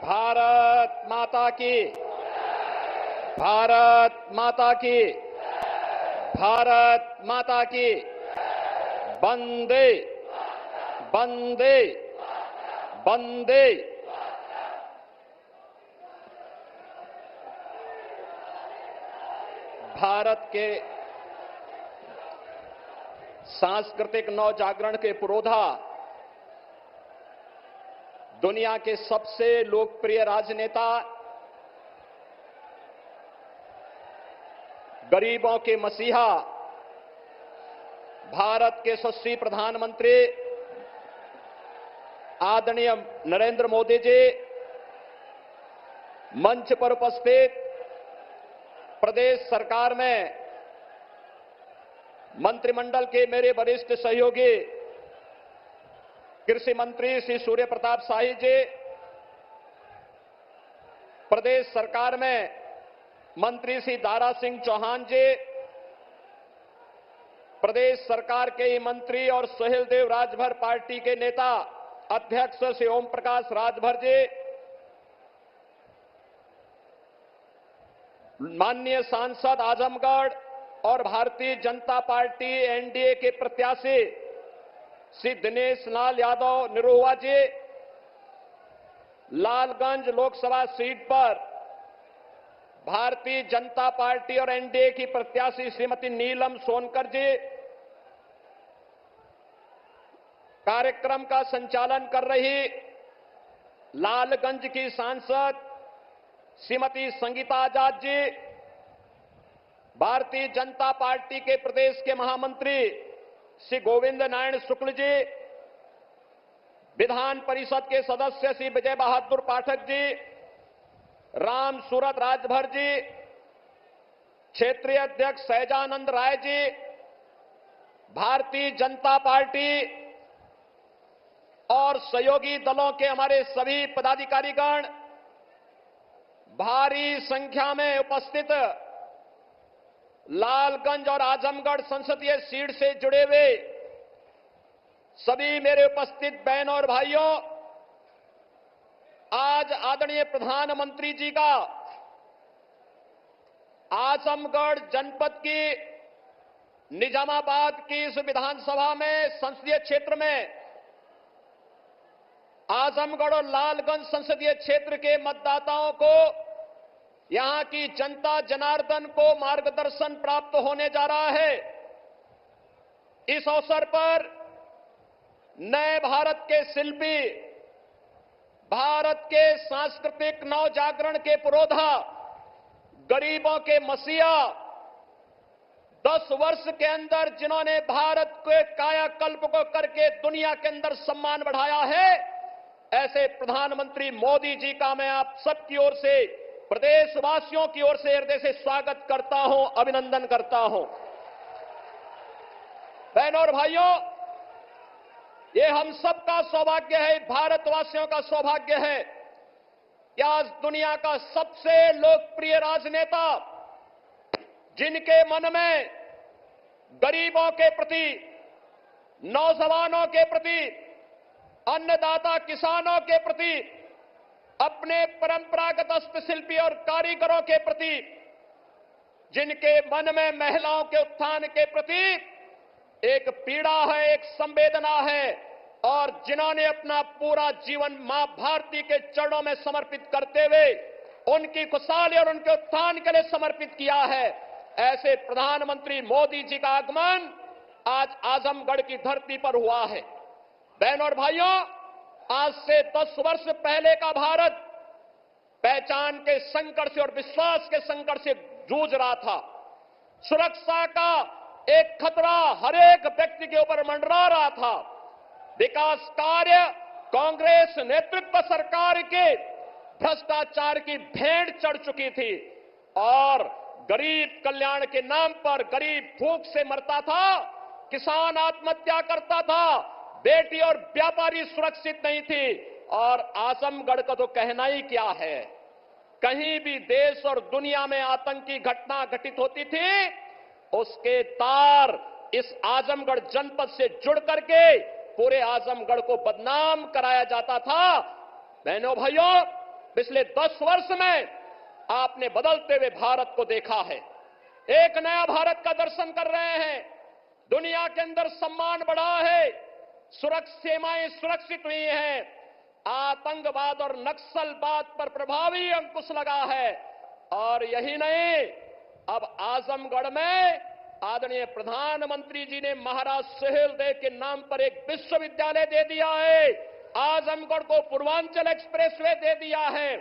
भारत माता की, भारत माता की, भारत माता की, वंदे वंदे वंदे। भारत के सांस्कृतिक नवजागरण के पुरोधा, दुनिया के सबसे लोकप्रिय राजनेता, गरीबों के मसीहा, भारत के यशस्वी प्रधानमंत्री आदरणीय नरेंद्र मोदी जी, मंच पर उपस्थित प्रदेश सरकार में मंत्रिमंडल के मेरे वरिष्ठ सहयोगी कृषि मंत्री श्री सूर्य प्रताप शाही जी, प्रदेश सरकार में मंत्री श्री दारा सिंह चौहान जी, प्रदेश सरकार के ही मंत्री और सुहेलदेव राजभर पार्टी के नेता अध्यक्ष श्री ओम प्रकाश राजभर जी, माननीय सांसद आजमगढ़ और भारतीय जनता पार्टी एनडीए के प्रत्याशी श्री दिनेश लाल यादव निरोहुआ जी, लालगंज लोकसभा सीट पर भारतीय जनता पार्टी और एनडीए की प्रत्याशी श्रीमती नीलम सोनकर जी, कार्यक्रम का संचालन कर रही लालगंज की सांसद श्रीमती संगीता आजाद जी, भारतीय जनता पार्टी के प्रदेश के महामंत्री श्री गोविंद नारायण शुक्ल जी, विधान परिषद के सदस्य श्री विजय बहादुर पाठक जी, राम सूरत राजभर जी, क्षेत्रीय अध्यक्ष सहजानंद राय जी, भारतीय जनता पार्टी और सहयोगी दलों के हमारे सभी पदाधिकारीगण, भारी संख्या में उपस्थित लालगंज और आजमगढ़ संसदीय सीट से जुड़े हुए सभी मेरे उपस्थित बहनों और भाइयों, आज आदरणीय प्रधानमंत्री जी का आजमगढ़ जनपद की निजामाबाद की इस विधानसभा में संसदीय क्षेत्र में आजमगढ़ और लालगंज संसदीय क्षेत्र के मतदाताओं को, यहां की जनता जनार्दन को मार्गदर्शन प्राप्त होने जा रहा है। इस अवसर पर नए भारत के शिल्पी, भारत के सांस्कृतिक नवजागरण के पुरोधा, गरीबों के मसीहा, 10 वर्ष के अंदर जिन्होंने भारत के कायाकल्प को करके दुनिया के अंदर सम्मान बढ़ाया है, ऐसे प्रधानमंत्री मोदी जी का मैं आप सबकी ओर से, प्रदेशवासियों की ओर से हृदय से स्वागत करता हूं, अभिनंदन करता हूं। बहनों और भाइयों, ये हम सबका सौभाग्य है, भारतवासियों का सौभाग्य है कि आज दुनिया का सबसे लोकप्रिय राजनेता, जिनके मन में गरीबों के प्रति, नौजवानों के प्रति, अन्नदाता किसानों के प्रति, अपने परंपरागत हस्तशिल्पी और कारीगरों के प्रति, जिनके मन में महिलाओं के उत्थान के प्रति एक पीड़ा है, एक संवेदना है, और जिन्होंने अपना पूरा जीवन मां भारती के चरणों में समर्पित करते हुए उनकी खुशहाली और उनके उत्थान के लिए समर्पित किया है, ऐसे प्रधानमंत्री मोदी जी का आगमन आज आजमगढ़ की धरती पर हुआ है। बहनों और भाइयों, आज से 10 वर्ष पहले का भारत पहचान के संकट से और विश्वास के संकट से जूझ रहा था। सुरक्षा का एक खतरा हर एक व्यक्ति के ऊपर मंडरा रहा था। विकास कार्य कांग्रेस नेतृत्व सरकार के भ्रष्टाचार की भेंट चढ़ चुकी थी और गरीब कल्याण के नाम पर गरीब भूख से मरता था, किसान आत्महत्या करता था, बेटी और व्यापारी सुरक्षित नहीं थी। और आजमगढ़ का तो कहना ही क्या है, कहीं भी देश और दुनिया में आतंकी घटना घटित होती थी, उसके तार इस आजमगढ़ जनपद से जुड़ करके पूरे आजमगढ़ को बदनाम कराया जाता था। बहनों भाइयों, पिछले 10 वर्ष में आपने बदलते हुए भारत को देखा है। एक नया भारत का दर्शन कर रहे हैं। दुनिया के अंदर सम्मान बढ़ा है, सीमाएं सुरक्षित हुई हैं, आतंकवाद और नक्सलवाद पर प्रभावी अंकुश लगा है। और यही नहीं, अब आजमगढ़ में आदरणीय प्रधानमंत्री जी ने महाराज सुहेलदेव के नाम पर एक विश्वविद्यालय दे दिया है। आजमगढ़ को पूर्वांचल एक्सप्रेसवे दे दिया है।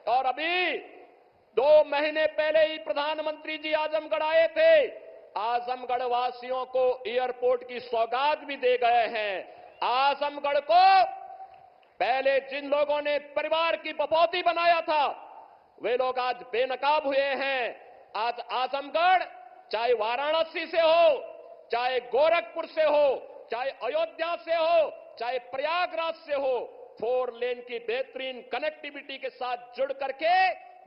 और अभी 2 महीने पहले ही प्रधानमंत्री जी आजमगढ़ आए थे। आजमगढ़ वासियों को एयरपोर्ट की सौगात भी दे गए हैं। आजमगढ़ को पहले जिन लोगों ने परिवार की बपौती बनाया था, वे लोग आज बेनकाब हुए हैं। आज आजमगढ़ चाहे वाराणसी से हो, चाहे गोरखपुर से हो, चाहे अयोध्या से हो, चाहे प्रयागराज से हो, 4 लेन की बेहतरीन कनेक्टिविटी के साथ जुड़ करके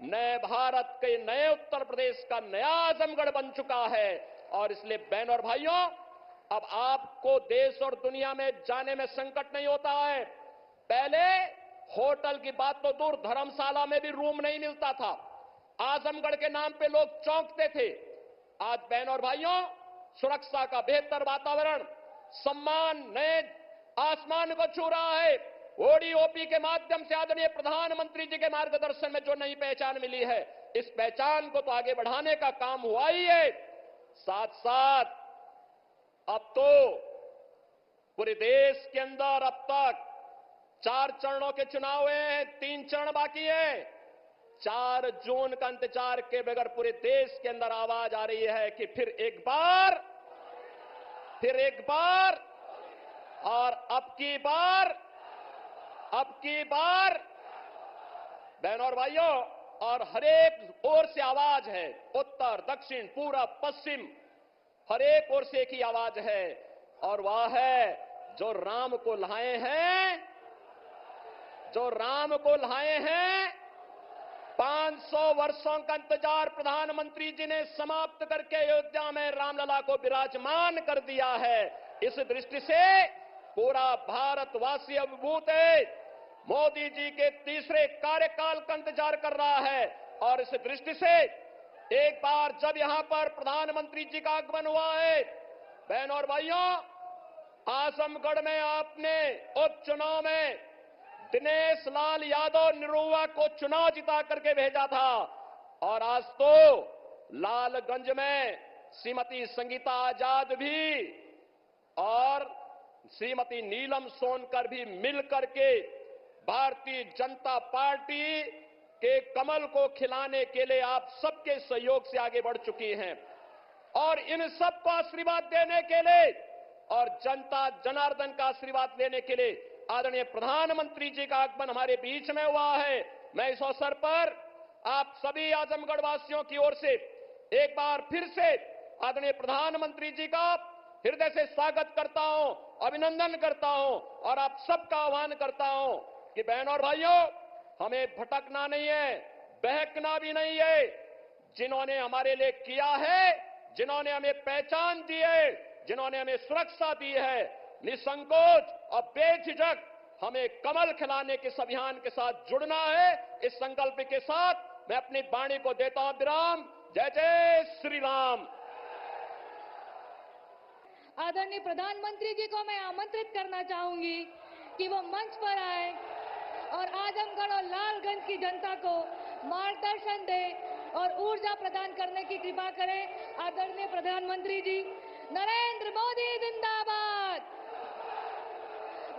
नए भारत के, नए उत्तर प्रदेश का नया आजमगढ़ बन चुका है। और इसलिए बहनों और भाइयों, अब आपको देश और दुनिया में जाने में संकट नहीं होता है। पहले होटल की बात तो दूर, धर्मशाला में भी रूम नहीं मिलता था। आजमगढ़ के नाम पे लोग चौंकते थे। आज बहनों और भाइयों, सुरक्षा का बेहतर वातावरण, सम्मान नए आसमान को छू रहा है। ओडीओपी के माध्यम से आदरणीय प्रधानमंत्री जी के मार्गदर्शन में जो नई पहचान मिली है, इस पहचान को तो आगे बढ़ाने का काम हुआ ही है। साथ साथ अब तो पूरे देश के अंदर अब तक 4 चरणों के चुनाव हुए हैं, 3 चरण बाकी हैं। 4 जून का इंतजार के बगैर पूरे देश के अंदर आवाज आ रही है कि फिर एक बार और अब की बार बहनों और भाइयों, और हरेक ओर से आवाज है, उत्तर दक्षिण पूरब पश्चिम, हरेक ओर से एक ही आवाज है, और वह है जो राम को लाए हैं 500 वर्षों का इंतजार प्रधानमंत्री जी ने समाप्त करके अयोध्या में रामलला को विराजमान कर दिया है। इस दृष्टि से पूरा भारतवासी अभिभूत है। मोदी जी के तीसरे कार्यकाल का इंतजार कर रहा है। और इस दृष्टि से एक बार जब यहां पर प्रधानमंत्री जी का आगमन हुआ है, बहनों और भाइयों, आजमगढ़ में आपने उपचुनाव में दिनेश लाल यादव निरुआ को चुनाव जिता करके भेजा था। और आज तो लालगंज में श्रीमती संगीता आजाद भी और श्रीमती नीलम सोनकर भी मिलकर के भारतीय जनता पार्टी के कमल को खिलाने के लिए आप सबके सहयोग से आगे बढ़ चुकी हैं। और इन सबको आशीर्वाद देने के लिए और जनता जनार्दन का आशीर्वाद लेने के लिए आदरणीय प्रधानमंत्री जी का आगमन हमारे बीच में हुआ है। मैं इस अवसर पर आप सभी आजमगढ़ वासियों की ओर से एक बार फिर से आदरणीय प्रधानमंत्री जी का हृदय से स्वागत करता हूं, अभिनंदन करता हूं और आप सबका आह्वान करता हूं कि बहनों और भाइयों, हमें भटकना नहीं है, बहकना भी नहीं है। जिन्होंने हमारे लिए किया है, जिन्होंने हमें पहचान दी है, जिन्होंने हमें सुरक्षा दी है, निसंकोच और बेझिझक हमें कमल खिलाने के इस अभियान के साथ जुड़ना है। इस संकल्प के साथ मैं अपनी वाणी को देता हूं विराम। जय जय श्री राम। आदरणीय प्रधानमंत्री जी को मैं आमंत्रित करना चाहूंगी कि वो मंच पर आए और आजमगढ़ और लालगंज की जनता को मार्गदर्शन दे और ऊर्जा प्रदान करने की कृपा करें। आदरणीय प्रधानमंत्री जी, नरेंद्र मोदी जिंदाबाद,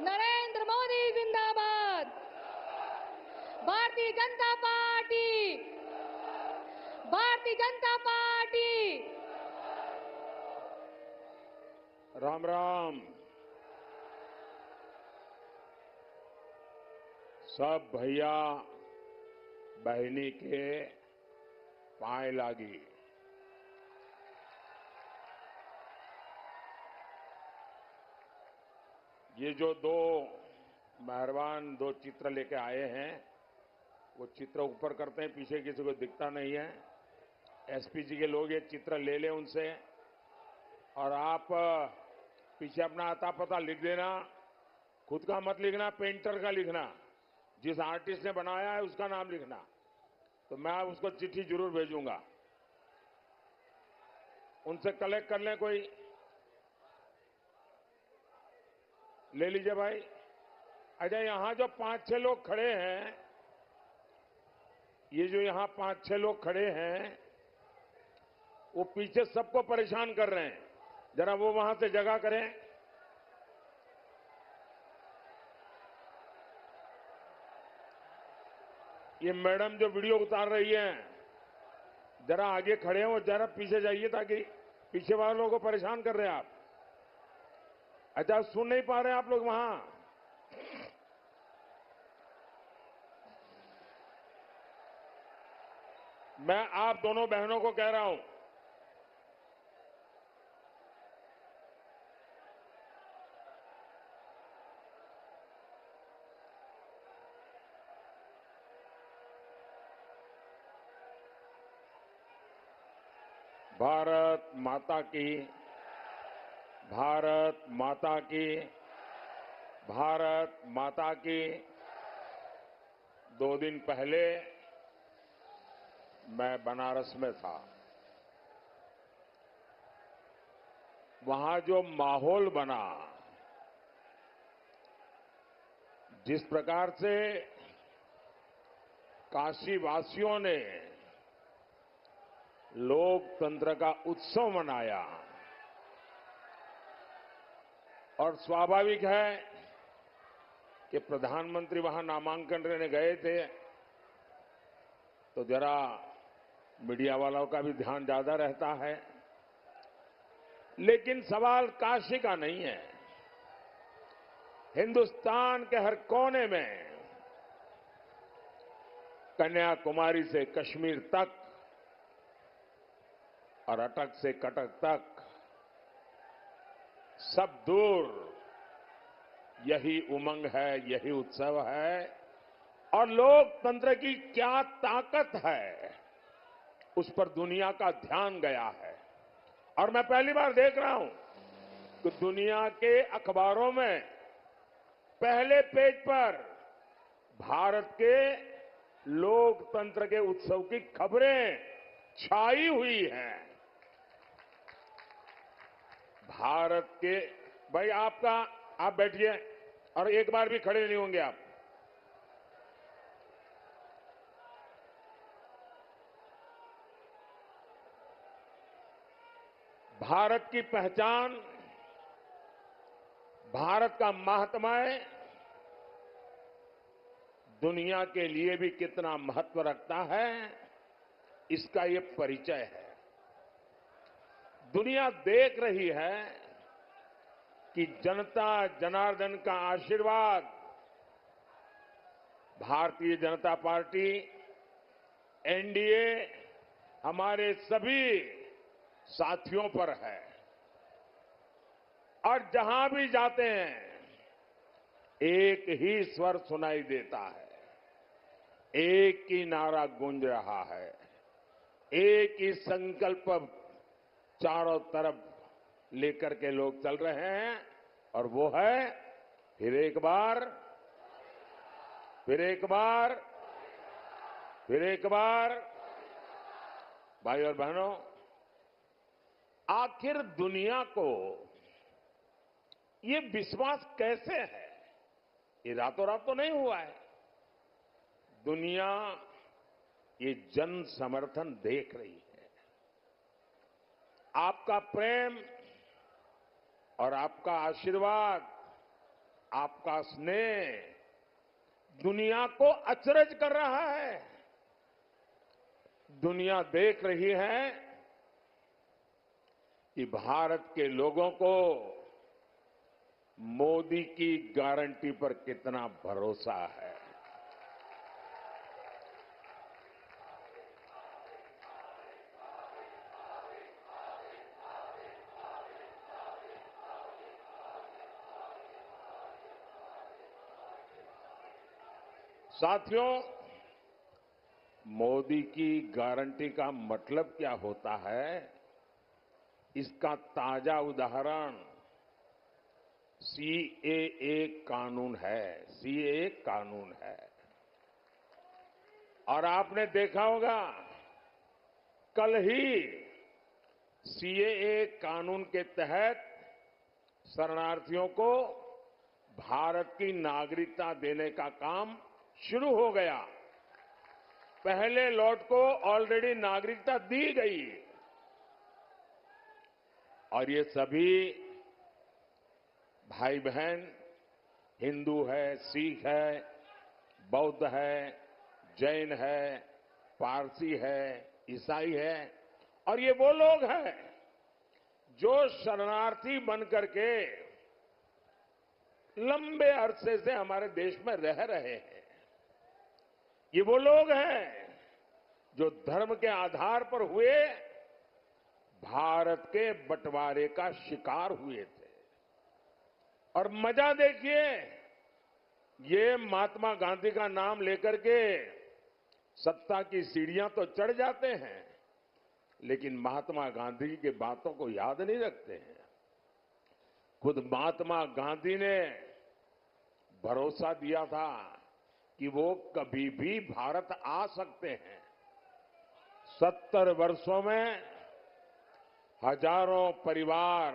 नरेंद्र मोदी जिंदाबाद, भारतीय जनता पार्टी, भारतीय जनता पार्टी। राम राम। सब भैया बहनी के पाए लागी। ये जो दो मेहरबान दो चित्र लेके आए हैं, वो चित्र ऊपर करते हैं, पीछे किसी को दिखता नहीं है। एसपी जी के लोग ये चित्र ले लें उनसे, और आप पीछे अपना आता पता लिख देना। खुद का मत लिखना, पेंटर का लिखना। जिस आर्टिस्ट ने बनाया है उसका नाम लिखना, तो मैं उसको चिट्ठी जरूर भेजूंगा। उनसे कलेक्ट कर लें, कोई ले लीजिए भाई। अच्छा, यहां जो 5-6 लोग खड़े हैं, ये जो यहां 5-6 लोग खड़े हैं, वो पीछे सबको परेशान कर रहे हैं, जरा वो वहां से जगह करें। ये मैडम जो वीडियो उतार रही है, जरा आगे खड़े हो, जरा पीछे जाइए, ताकि पीछे वाले लोगों को परेशान कर रहे हैं आप। अच्छा, सुन नहीं पा रहे हैं आप लोग वहां? मैं आप दोनों बहनों को कह रहा हूं, भारत माता की, भारत माता की, भारत माता की। 2 दिन पहले मैं बनारस में था। वहां जो माहौल बना, जिस प्रकार से काशी वासियों ने लोकतंत्र का उत्सव मनाया, और स्वाभाविक है कि प्रधानमंत्री वहां नामांकन लेने गए थे, तो जरा मीडिया वालों का भी ध्यान ज्यादा रहता है। लेकिन सवाल काशी का नहीं है। हिंदुस्तान के हर कोने में, कन्याकुमारी से कश्मीर तक और अटक से कटक तक, सब दूर यही उमंग है, यही उत्सव है। और लोकतंत्र की क्या ताकत है, उस पर दुनिया का ध्यान गया है। और मैं पहली बार देख रहा हूं कि दुनिया के अखबारों में पहले पेज पर भारत के लोकतंत्र के उत्सव की खबरें छाई हुई हैं। भारत के, भाई आपका, आप बैठिए, और एक बार भी खड़े नहीं होंगे आप। भारत की पहचान, भारत का महात्म्य दुनिया के लिए भी कितना महत्व रखता है, इसका ये परिचय है। दुनिया देख रही है कि जनता जनार्दन का आशीर्वाद भारतीय जनता पार्टी, एनडीए, हमारे सभी साथियों पर है। और जहां भी जाते हैं, एक ही स्वर सुनाई देता है, एक ही नारा गूंज रहा है, एक ही संकल्प चारों तरफ लेकर के लोग चल रहे हैं, और वो है फिर एक बार, फिर एक बार, फिर एक बार। भाई और बहनों, आखिर दुनिया को ये विश्वास कैसे है? ये रातों रात तो नहीं हुआ है। दुनिया ये जन समर्थन देख रही है। आपका प्रेम और आपका आशीर्वाद, आपका स्नेह दुनिया को अचरज कर रहा है। दुनिया देख रही है कि भारत के लोगों को मोदी की गारंटी पर कितना भरोसा है। साथियों, मोदी की गारंटी का मतलब क्या होता है, इसका ताजा उदाहरण सीएए कानून है। सीएए कानून है। और आपने देखा होगा कल ही सीएए कानून के तहत शरणार्थियों को भारत की नागरिकता देने का काम शुरू हो गया। पहले लॉट को ऑलरेडी नागरिकता दी गई और ये सभी भाई बहन हिंदू है, सिख है, बौद्ध है, जैन है, पारसी है, ईसाई है और ये वो लोग हैं जो शरणार्थी बनकर के लंबे अरसे से हमारे देश में रह रहे हैं। ये वो लोग हैं जो धर्म के आधार पर हुए भारत के बंटवारे का शिकार हुए थे। और मजा देखिए, ये महात्मा गांधी का नाम लेकर के सत्ता की सीढ़ियां तो चढ़ जाते हैं, लेकिन महात्मा गांधी की बातों को याद नहीं रखते हैं। खुद महात्मा गांधी ने भरोसा दिया था कि वो कभी भी भारत आ सकते हैं। 70 वर्षों में हजारों परिवार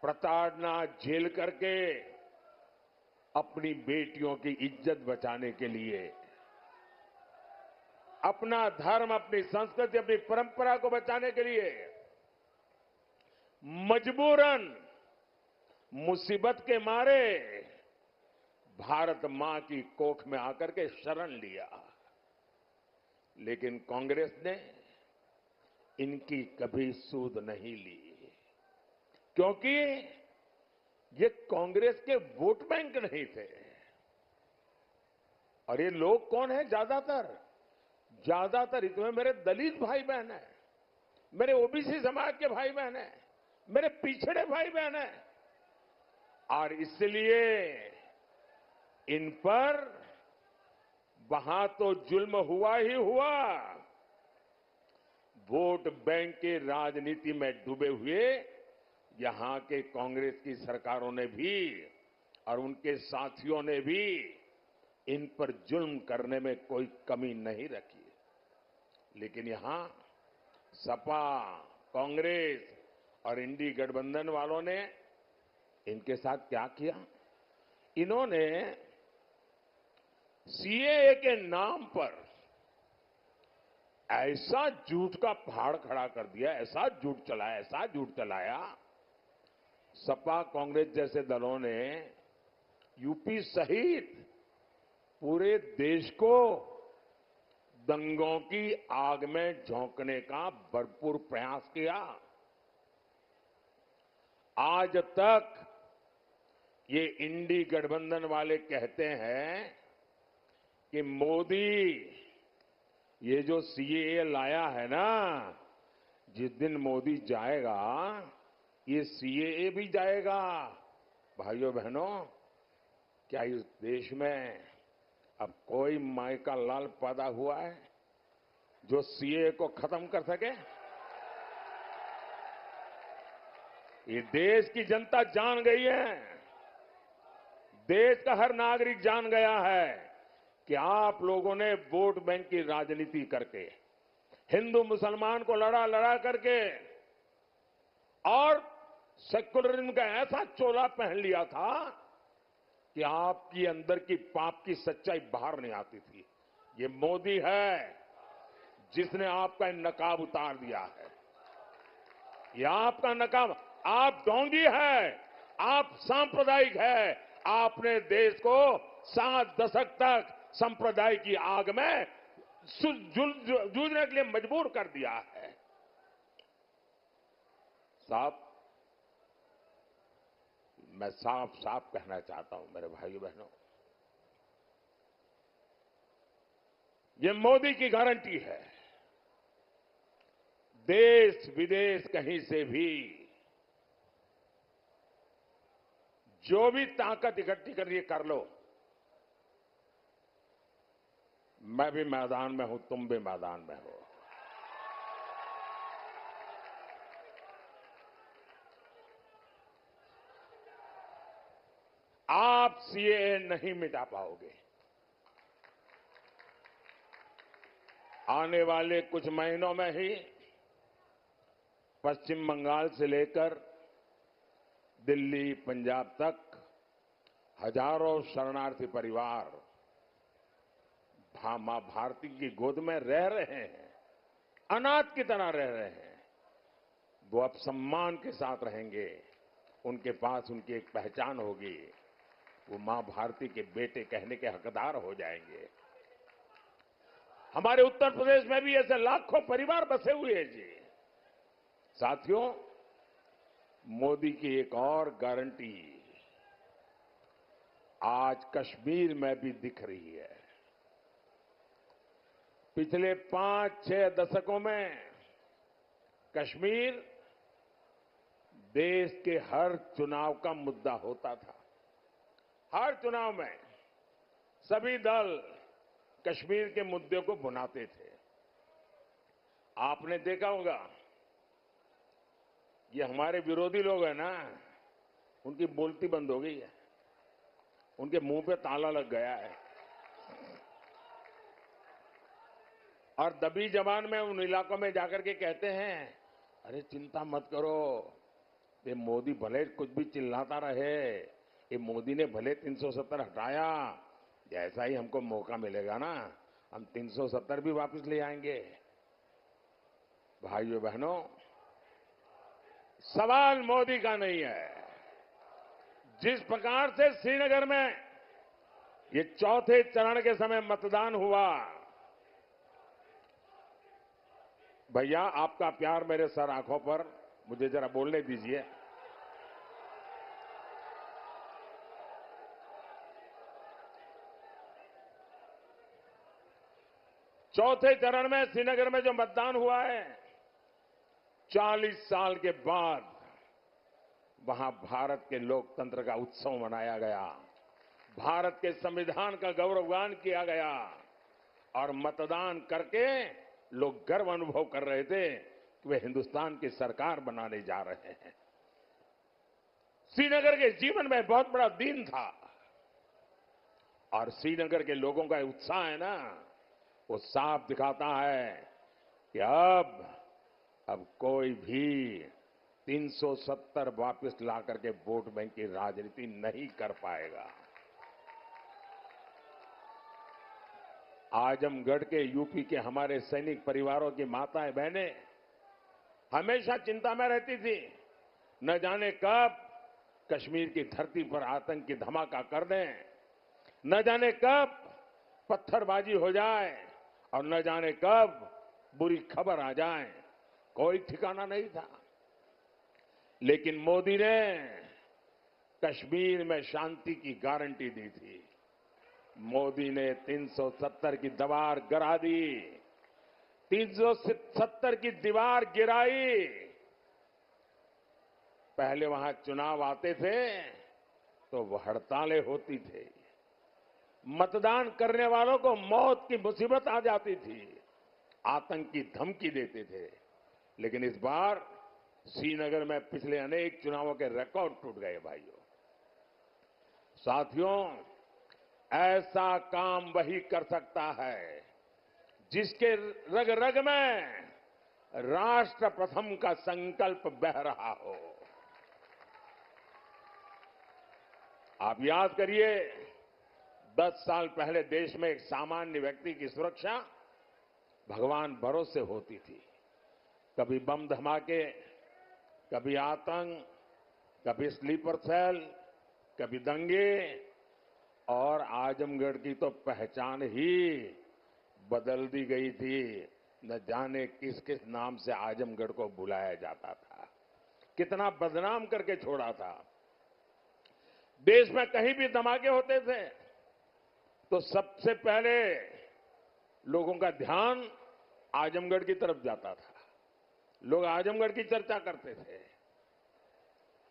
प्रताड़ना झेल करके अपनी बेटियों की इज्जत बचाने के लिए, अपना धर्म, अपनी संस्कृति, अपनी परंपरा को बचाने के लिए मजबूरन मुसीबत के मारे भारत मां की कोख में आकर के शरण लिया। लेकिन कांग्रेस ने इनकी कभी सूध नहीं ली, क्योंकि ये कांग्रेस के वोट बैंक नहीं थे। और ये लोग कौन है? ज्यादातर इसमें मेरे दलित भाई बहन हैं, मेरे ओबीसी समाज के भाई बहन हैं, मेरे पिछड़े भाई बहन हैं। और इसलिए इन पर वहां तो जुल्म हुआ ही हुआ, वोट बैंक की राजनीति में डूबे हुए यहां के कांग्रेस की सरकारों ने भी और उनके साथियों ने भी इन पर जुल्म करने में कोई कमी नहीं रखी। लेकिन यहां सपा, कांग्रेस और इंडी गठबंधन वालों ने इनके साथ क्या किया? इन्होंने सीएए के नाम पर ऐसा झूठ का पहाड़ खड़ा कर दिया, ऐसा झूठ चलाया। सपा, कांग्रेस जैसे दलों ने यूपी सहित पूरे देश को दंगों की आग में झोंकने का भरपूर प्रयास किया। आज तक ये इंडी गठबंधन वाले कहते हैं कि मोदी ये जो सीएए लाया है ना, जिस दिन मोदी जाएगा ये सीएए भी जाएगा। भाइयों बहनों, क्या इस देश में अब कोई माई का लाल पैदा हुआ है जो सीएए को खत्म कर सके? ये देश की जनता जान गई है, देश का हर नागरिक जान गया है कि आप लोगों ने वोट बैंक की राजनीति करके हिंदू मुसलमान को लड़ा करके और सेक्युलरिज्म का ऐसा चोला पहन लिया था कि आपकी अंदर की पाप की सच्चाई बाहर नहीं आती थी। ये मोदी है जिसने आपका नकाब उतार दिया है। ये आपका नकाब, आप ढोंगी है, आप सांप्रदायिक है। आपने देश को 7 दशक तक संप्रदाय की आग में जूझने के लिए मजबूर कर दिया है। साहब, मैं साफ साफ कहना चाहता हूं मेरे भाइयों बहनों, ये मोदी की गारंटी है। देश विदेश कहीं से भी जो भी ताकत इकट्ठी करनी है कर लो। मैं भी मैदान में हूं, तुम भी मैदान में हो। आप सीएए नहीं मिटा पाओगे। आने वाले कुछ महीनों में ही पश्चिम बंगाल से लेकर दिल्ली, पंजाब तक हजारों शरणार्थी परिवार मां भारती की गोद में रह रहे हैं, अनाथ की तरह रह रहे हैं। वो अब सम्मान के साथ रहेंगे, उनके पास उनकी एक पहचान होगी, वो मां भारती के बेटे कहने के हकदार हो जाएंगे। हमारे उत्तर प्रदेश में भी ऐसे लाखों परिवार बसे हुए हैं जी। साथियों, मोदी की एक और गारंटी आज कश्मीर में भी दिख रही है। पिछले 5-6 दशकों में कश्मीर देश के हर चुनाव का मुद्दा होता था। हर चुनाव में सभी दल कश्मीर के मुद्दे को भुनाते थे। आपने देखा होगा, ये हमारे विरोधी लोग हैं ना, उनकी बोलती बंद हो गई है, उनके मुंह पे ताला लग गया है और दबी जबान में उन इलाकों में जाकर के कहते हैं, अरे चिंता मत करो, ये मोदी भले कुछ भी चिल्लाता रहे, ये मोदी ने भले 370 हटाया, जैसा ही हमको मौका मिलेगा ना, हम 370 भी वापस ले आएंगे। भाइयों बहनों, सवाल मोदी का नहीं है। जिस प्रकार से श्रीनगर में ये चौथे चरण के समय मतदान हुआ, भैया आपका प्यार मेरे सर आंखों पर, मुझे जरा बोलने दीजिए। चौथे चरण में श्रीनगर में जो मतदान हुआ है, 40 साल के बाद वहां भारत के लोकतंत्र का उत्सव मनाया गया, भारत के संविधान का गौरवगान किया गया और मतदान करके लोग गर्व अनुभव कर रहे थे कि वे हिंदुस्तान की सरकार बनाने जा रहे हैं। श्रीनगर के जीवन में बहुत बड़ा दिन था और श्रीनगर के लोगों का उत्साह है ना, वो साफ दिखाता है कि अब कोई भी 370 वापस ला करके वोट बैंक की राजनीति नहीं कर पाएगा। आजमगढ़ के यूपी के हमारे सैनिक परिवारों की माताएं बहनें हमेशा चिंता में रहती थी, न जाने कब कश्मीर की धरती पर आतंक की धमाका कर दें, न जाने कब पत्थरबाजी हो जाए और न जाने कब बुरी खबर आ जाए, कोई ठिकाना नहीं था। लेकिन मोदी ने कश्मीर में शांति की गारंटी दी थी। मोदी ने 370 की दीवार गिरा दी, 370 की दीवार गिराई। पहले वहां चुनाव आते थे तो वो हड़तालें होती थी, मतदान करने वालों को मौत की मुसीबत आ जाती थी, आतंक की धमकी देते थे। लेकिन इस बार श्रीनगर में पिछले अनेक चुनावों के रिकॉर्ड टूट गए। भाइयों साथियों, ऐसा काम वही कर सकता है जिसके रग रग में राष्ट्र प्रथम का संकल्प बह रहा हो। आप याद करिए, 10 साल पहले देश में एक सामान्य व्यक्ति की सुरक्षा भगवान भरोसे होती थी। कभी बम धमाके, कभी आतंक, कभी स्लीपर सेल, कभी दंगे, और आजमगढ़ की तो पहचान ही बदल दी गई थी। न जाने किस किस नाम से आजमगढ़ को बुलाया जाता था, कितना बदनाम करके छोड़ा था। देश में कहीं भी धमाके होते थे तो सबसे पहले लोगों का ध्यान आजमगढ़ की तरफ जाता था, लोग आजमगढ़ की चर्चा करते थे।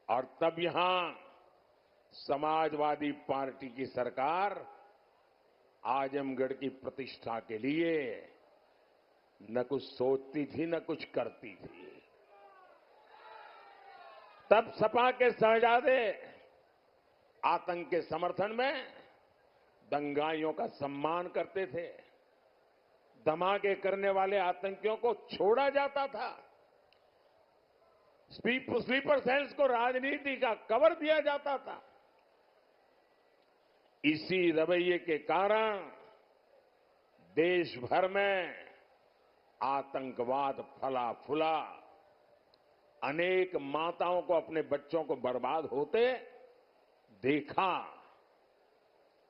और तब यहां समाजवादी पार्टी की सरकार आजमगढ़ की प्रतिष्ठा के लिए न कुछ सोचती थी न कुछ करती थी। तब सपा के शहजादे आतंक के समर्थन में दंगाइयों का सम्मान करते थे, धमाके करने वाले आतंकियों को छोड़ा जाता था, स्लीपर सेल्स को राजनीति का कवर दिया जाता था। इसी रवैये के कारण देश भर में आतंकवाद फला फूला, अनेक माताओं को अपने बच्चों को बर्बाद होते देखा,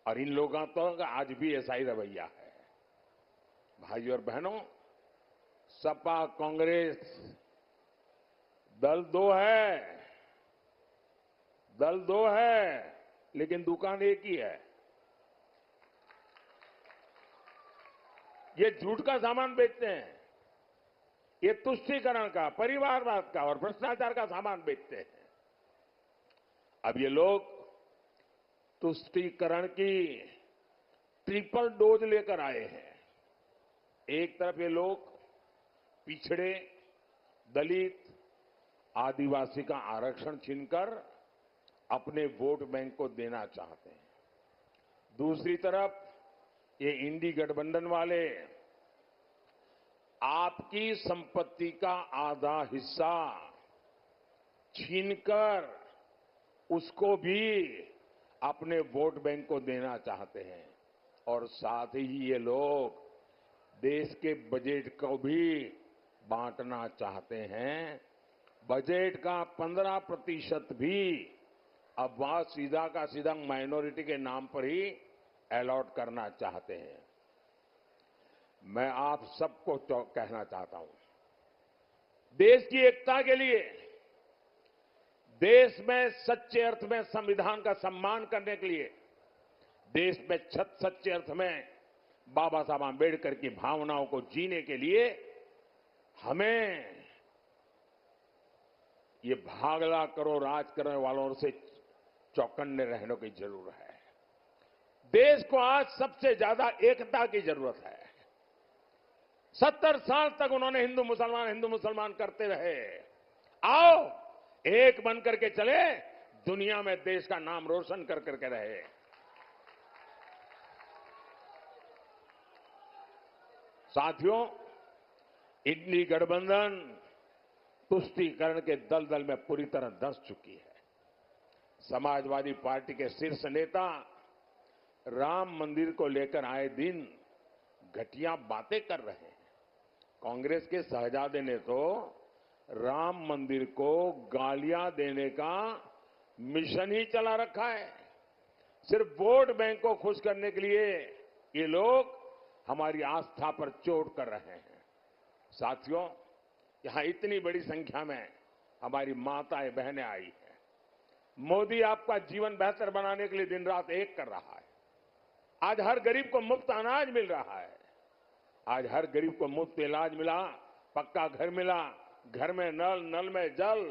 और इन लोगों का आज भी ऐसा ही रवैया है। भाइयों और बहनों, सपा कांग्रेस दल दो है, लेकिन दुकान एक ही है। ये झूठ का सामान बेचते हैं, ये तुष्टीकरण का, परिवारवाद का और भ्रष्टाचार का सामान बेचते हैं। अब ये लोग तुष्टीकरण की ट्रिपल डोज लेकर आए हैं। एक तरफ ये लोग पिछड़े, दलित, आदिवासी का आरक्षण छीनकर अपने वोट बैंक को देना चाहते हैं। दूसरी तरफ ये इंडी गठबंधन वाले आपकी संपत्ति का आधा हिस्सा छीनकर उसको भी अपने वोट बैंक को देना चाहते हैं, और साथ ही ये लोग देश के बजट को भी बांटना चाहते हैं। बजट का 15% भी अब वहां सीधा का सीधा माइनॉरिटी के नाम पर ही अलॉट करना चाहते हैं। मैं आप सबको कहना चाहता हूं, देश की एकता के लिए, देश में सच्चे अर्थ में संविधान का सम्मान करने के लिए, देश में सच्चे अर्थ में बाबा साहब आंबेडकर की भावनाओं को जीने के लिए हमें ये भागला करो राज करने वालों से चौकन्ने रहने की जरूरत है। देश को आज सबसे ज्यादा एकता की जरूरत है। 70 साल तक उन्होंने हिंदू मुसलमान करते रहे। आओ एक बन करके चले, दुनिया में देश का नाम रोशन कर करके रहे। साथियों, इंडी गठबंधन तुष्टीकरण के दलदल में पूरी तरह धंस चुकी है। समाजवादी पार्टी के शीर्ष नेता राम मंदिर को लेकर आए दिन घटिया बातें कर रहे हैं। कांग्रेस के शहजादे ने तो राम मंदिर को गालियां देने का मिशन ही चला रखा है। सिर्फ वोट बैंक को खुश करने के लिए ये लोग हमारी आस्था पर चोट कर रहे हैं। साथियों, यहां इतनी बड़ी संख्या में हमारी माताएं बहनें आई हैं। मोदी आपका जीवन बेहतर बनाने के लिए दिन रात एक कर रहा है। आज हर गरीब को मुफ्त अनाज मिल रहा है, आज हर गरीब को मुफ्त इलाज मिला, पक्का घर मिला, घर में नल, नल में जल,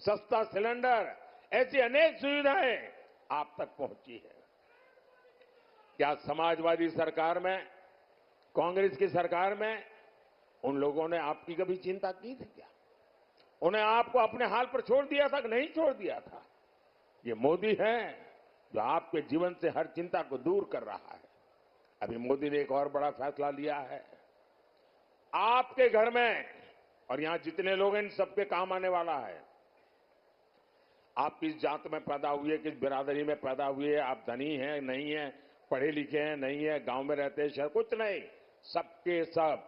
सस्ता सिलेंडर, ऐसी अनेक सुविधाएं आप तक पहुंची है। क्या समाजवादी सरकार में, कांग्रेस की सरकार में उन लोगों ने आपकी कभी चिंता की थी क्या? उन्हें आपको अपने हाल पर छोड़ दिया था कि नहीं छोड़ दिया था? ये मोदी है जो आपके जीवन से हर चिंता को दूर कर रहा है। अभी मोदी ने एक और बड़ा फैसला लिया है। आपके घर में और यहां जितने लोग हैं, इन सबके काम आने वाला है। आप किस जात में पैदा हुए, किस बिरादरी में पैदा हुए, आप धनी हैं नहीं हैं, पढ़े लिखे हैं नहीं है, गांव में रहते हैं शहर, कुछ नहीं, सबके सब,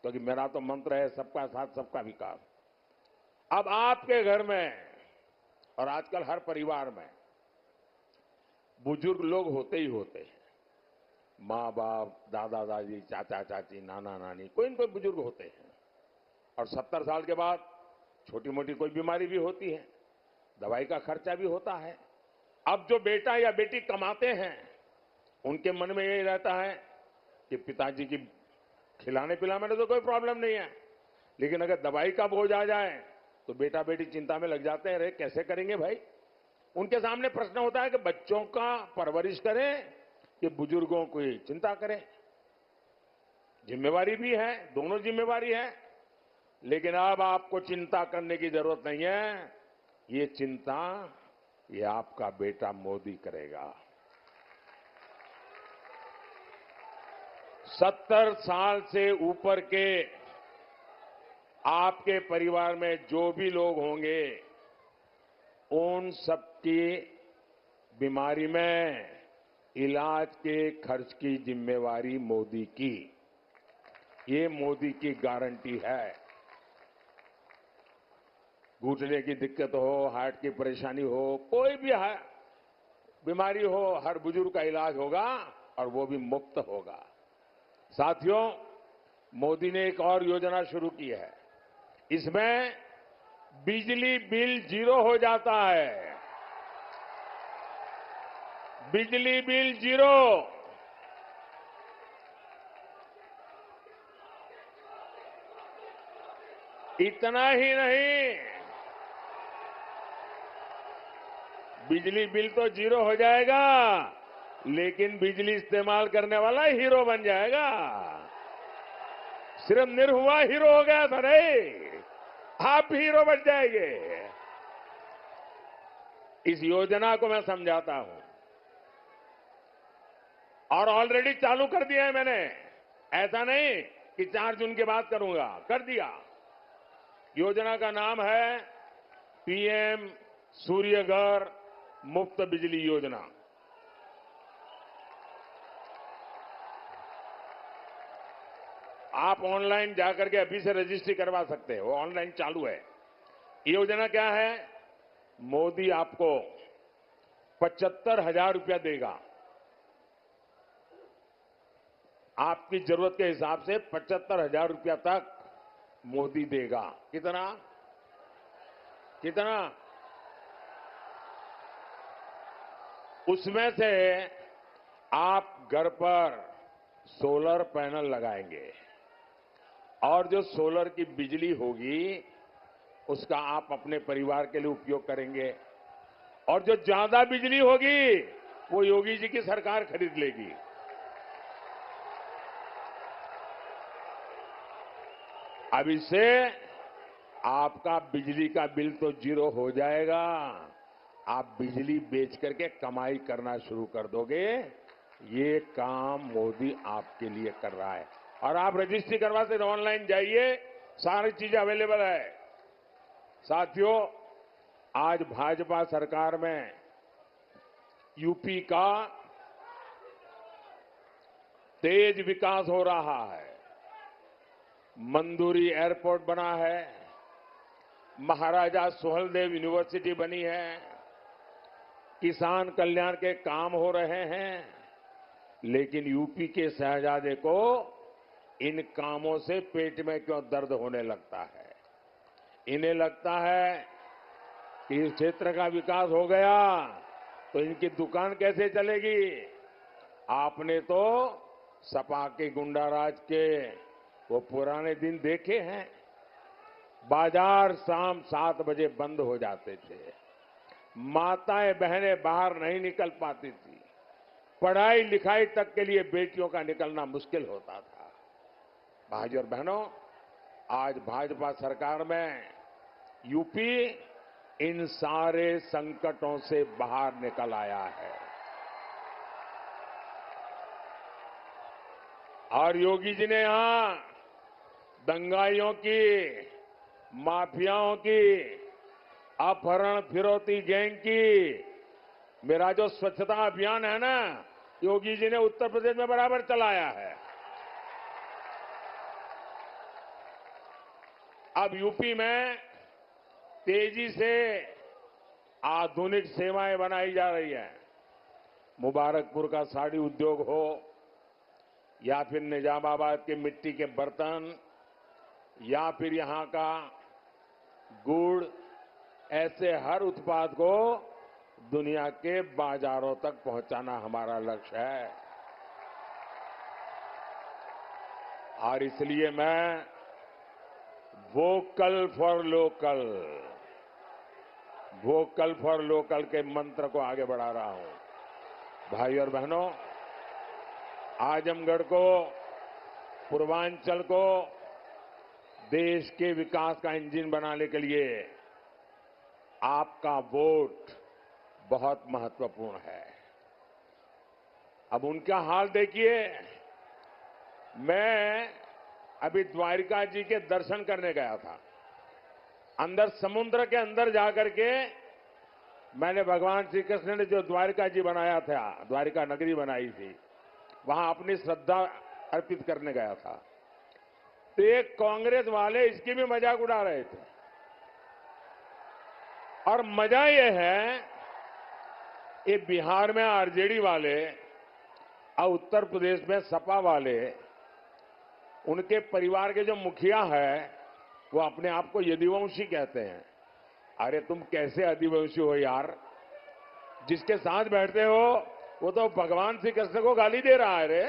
क्योंकि मेरा तो मंत्र है सबका साथ सबका विकास। अब आपके घर में और आजकल हर परिवार में बुजुर्ग लोग होते ही होते हैं। माँ बाप, दादा दादी, चाचा चाची, नाना नानी, कोई न कोई बुजुर्ग होते हैं। और 70 साल के बाद छोटी मोटी कोई बीमारी भी होती है, दवाई का खर्चा भी होता है। अब जो बेटा या बेटी कमाते हैं, उनके मन में यही रहता है कि पिताजी की खिलाने पिलाने में तो कोई प्रॉब्लम नहीं है, लेकिन अगर दवाई का बोझ आ जाए तो बेटा बेटी चिंता में लग जाते हैं। अरे कैसे करेंगे भाई? उनके सामने प्रश्न होता है कि बच्चों का परवरिश करें कि बुजुर्गों की चिंता करें। जिम्मेवारी भी है, दोनों जिम्मेवारी है, लेकिन अब आपको चिंता करने की जरूरत नहीं है। ये चिंता ये आपका बेटा मोदी करेगा। 70 साल से ऊपर के आपके परिवार में जो भी लोग होंगे, उन सबकी बीमारी में इलाज के खर्च की जिम्मेवारी मोदी की। ये मोदी की गारंटी है। घुटने की दिक्कत हो, हार्ट की परेशानी हो, कोई भी बीमारी हो, हर बुजुर्ग का इलाज होगा और वो भी मुफ्त होगा। साथियों, मोदी ने एक और योजना शुरू की है। इसमें बिजली बिल 0 हो जाता है। बिजली बिल 0। इतना ही नहीं, बिजली बिल तो 0 हो जाएगा, लेकिन बिजली इस्तेमाल करने वाला हीरो बन जाएगा। सिर्फ निरहुआ हीरो हो गया था नहीं, आप भी हीरो बन जाएंगे। इस योजना को मैं समझाता हूं और ऑलरेडी चालू कर दिया है मैंने। ऐसा नहीं कि 4 जून के बाद करूंगा, कर दिया। योजना का नाम है पीएम सूर्यघर मुफ्त बिजली योजना। आप ऑनलाइन जाकर के अभी से रजिस्ट्री करवा सकते हो, ऑनलाइन चालू है। ये योजना क्या है? मोदी आपको 75,000 रुपया देगा। आपकी जरूरत के हिसाब से 75,000 रुपया तक मोदी देगा। कितना कितना? उसमें से आप घर पर सोलर पैनल लगाएंगे और जो सोलर की बिजली होगी उसका आप अपने परिवार के लिए उपयोग करेंगे, और जो ज्यादा बिजली होगी वो योगी जी की सरकार खरीद लेगी। अब इससे आपका बिजली का बिल तो 0 हो जाएगा, आप बिजली बेच करके कमाई करना शुरू कर दोगे। ये काम मोदी आपके लिए कर रहा है। और आप रजिस्ट्री करवा सकते, ऑनलाइन जाइए, सारी चीजें अवेलेबल है। साथियों, आज भाजपा सरकार में यूपी का तेज विकास हो रहा है। मंदुरी एयरपोर्ट बना है, महाराजा सुहेलदेव यूनिवर्सिटी बनी है, किसान कल्याण के काम हो रहे हैं। लेकिन यूपी के शहजादे को इन कामों से पेट में क्यों दर्द होने लगता है? इन्हें लगता है कि इस क्षेत्र का विकास हो गया तो इनकी दुकान कैसे चलेगी। आपने तो सपा के गुंडाराज के वो पुराने दिन देखे हैं। बाजार शाम 7 बजे बंद हो जाते थे, माताएं बहनें बाहर नहीं निकल पाती थी, पढ़ाई लिखाई तक के लिए बेटियों का निकलना मुश्किल होता था। भाइयों और बहनों, आज भाजपा सरकार में यूपी इन सारे संकटों से बाहर निकल आया है। और योगी जी ने यहां दंगाइयों की, माफियाओं की, अपहरण फिरौती गैंग की, मेरा जो स्वच्छता अभियान है ना, योगी जी ने उत्तर प्रदेश में बराबर चलाया है। अब यूपी में तेजी से आधुनिक सेवाएं बनाई जा रही है। मुबारकपुर का साड़ी उद्योग हो या फिर निजामाबाद के मिट्टी के बर्तन या फिर यहां का गुड़, ऐसे हर उत्पाद को दुनिया के बाजारों तक पहुंचाना हमारा लक्ष्य है। और इसलिए मैं vocal for local, vocal for local के मंत्र को आगे बढ़ा रहा हूं। भाई और बहनों, आजमगढ़ को, पूर्वांचल को देश के विकास का इंजन बनाने के लिए आपका वोट बहुत महत्वपूर्ण है। अब उनका हाल देखिए, मैं अभी द्वारिका जी के दर्शन करने गया था। अंदर समुद्र के अंदर जाकर के मैंने भगवान श्री कृष्ण ने जो द्वारिका जी बनाया था, द्वारिका नगरी बनाई थी, वहां अपनी श्रद्धा अर्पित करने गया था। तो एक कांग्रेस वाले इसकी भी मजाक उड़ा रहे थे। और मजा यह है, ये बिहार में आरजेडी वाले और उत्तर प्रदेश में सपा वाले, उनके परिवार के जो मुखिया है वो अपने आप को यदुवंशी कहते हैं। अरे तुम कैसे आदिवासी हो यार? जिसके साथ बैठते हो वो तो भगवान श्री कृष्ण को गाली दे रहा है रे।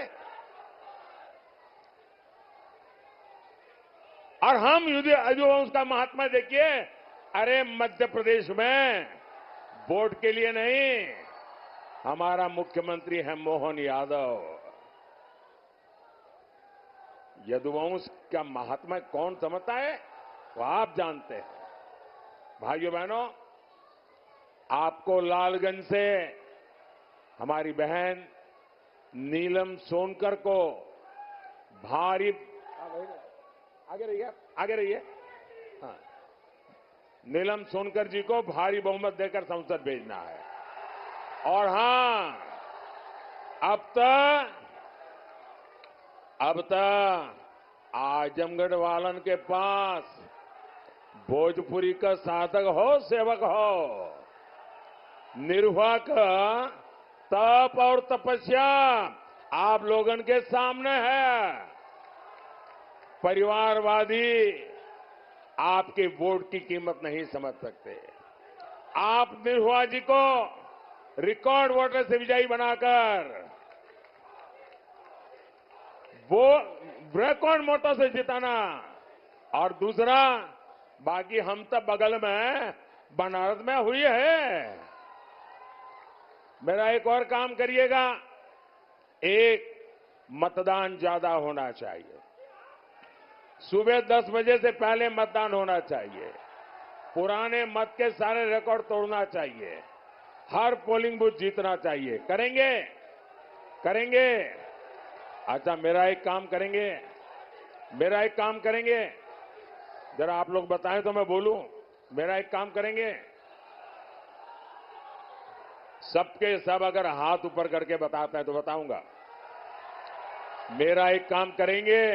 और हम यदुवंश का महात्मा देखिए। अरे मध्य प्रदेश में वोट के लिए नहीं, हमारा मुख्यमंत्री है मोहन यादव। यदुवंश का महात्मा कौन समझता है वो आप जानते हैं। भाइयों बहनों, आपको लालगंज से हमारी बहन नीलम सोनकर को भारी, आगे रहिए, हाँ, नीलम सोनकर जी को भारी बहुमत देकर संसद भेजना है। और हां, अब तक आजमगढ़ वालन के पास भोजपुरी का साधक हो, सेवक हो, निर्वाह का तप और तपस्या आप लोगन के सामने है। परिवारवादी आपके वोट की कीमत नहीं समझ सकते। आप निर्वाह जी को रिकॉर्ड वोटर से विजयी बनाकर वो रिकॉर्ड वोटों से जिताना। और दूसरा, बाकी हम तो बगल में बनारस में हुई है। मेरा एक और काम करिएगा, एक मतदान ज्यादा होना चाहिए। सुबह 10 बजे से पहले मतदान होना चाहिए। पुराने मत के सारे रिकॉर्ड तोड़ना चाहिए। हर पोलिंग बूथ जीतना चाहिए। करेंगे। अच्छा, मेरा एक काम करेंगे, जरा आप लोग बताएं तो मैं बोलूं। मेरा एक काम करेंगे, सबके सब अगर हाथ ऊपर करके बताते हैं तो बताऊंगा। मेरा एक काम करेंगे,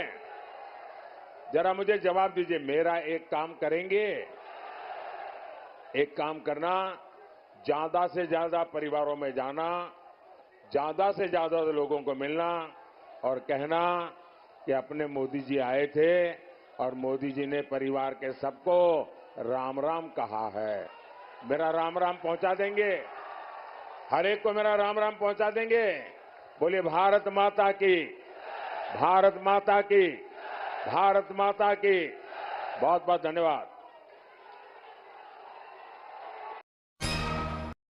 जरा मुझे जवाब दीजिए। मेरा एक काम करेंगे। एक काम करना, ज्यादा से ज्यादा परिवारों में जाना, ज्यादा से ज्यादा लोगों को मिलना और कहना कि अपने मोदी जी आए थे और मोदी जी ने परिवार के सबको राम राम कहा है। मेरा राम राम पहुंचा देंगे, हर एक को मेरा राम राम पहुंचा देंगे। बोलिए भारत माता की, भारत माता की, भारत माता की। बहुत बहुत धन्यवाद।